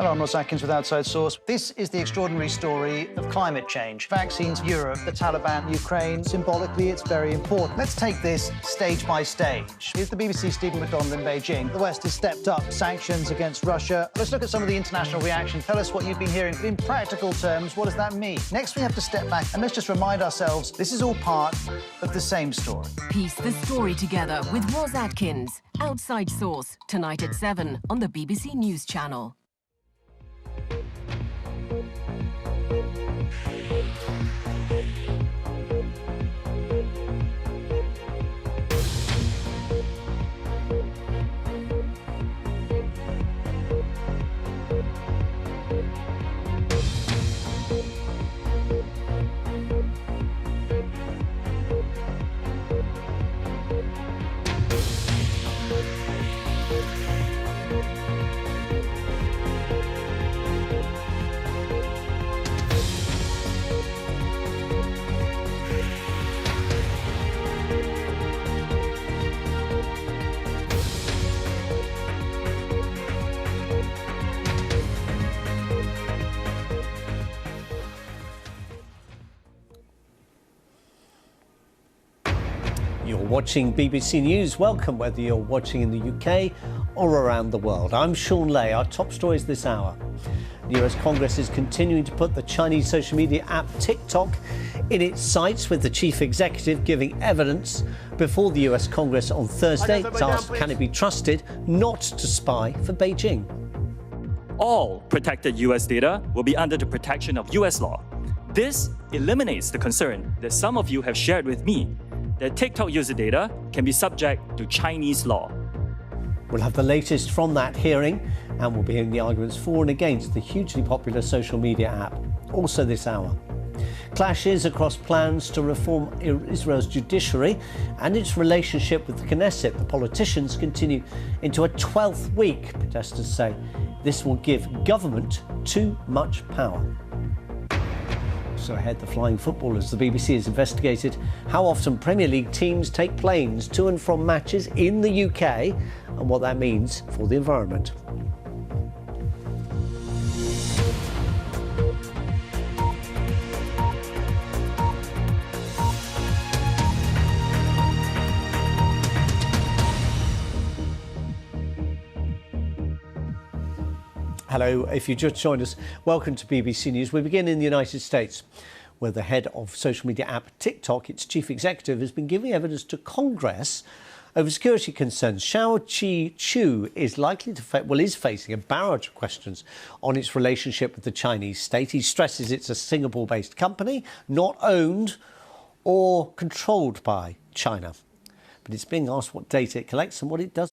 Hello, I'm Ross Atkins with Outside Source. This is the extraordinary story of climate change. Vaccines, Europe, the Taliban, Ukraine. Symbolically, it's very important. Let's take this stage by stage. Here's the BBC's Stephen McDonald in Beijing. The West has stepped up sanctions against Russia. Let's look at some of the international reaction. Tell us what you've been hearing. But in practical terms, what does that mean? Next, we have to step back and let's just remind ourselves this is all part of the same story. Piece the story together with Ross Atkins. Outside Source, tonight at 7 on the BBC News Channel. You're watching BBC News. Welcome, whether you're watching in the UK or around the world. I'm Shaun Ley. Our top stories this hour. The US Congress is continuing to put the Chinese social media app TikTok in its sights, with the chief executive giving evidence before the US Congress on Thursday to ask can it be trusted not to spy for Beijing. All protected US data will be under the protection of US law. This eliminates the concern that some of you have shared with me that TikTok user data can be subject to Chinese law. We'll have the latest from that hearing, and we'll be hearing the arguments for and against the hugely popular social media app. Also this hour, clashes across plans to reform Israel's judiciary and its relationship with the Knesset. The politicians continue into a 12th week. Protesters say this will give government too much power. So ahead, the flying footballers. The BBC has investigated how often Premier League teams take planes to and from matches in the UK and what that means for the environment. Hello, if you just joined us, welcome to BBC News. We begin in the United States, where the head of social media app TikTok, its chief executive, has been giving evidence to Congress over security concerns. Shaun Ley is likely to is facing a barrage of questions on its relationship with the Chinese state. He stresses it's a Singapore-based company, not owned or controlled by China. But it's being asked what data it collects and what it does.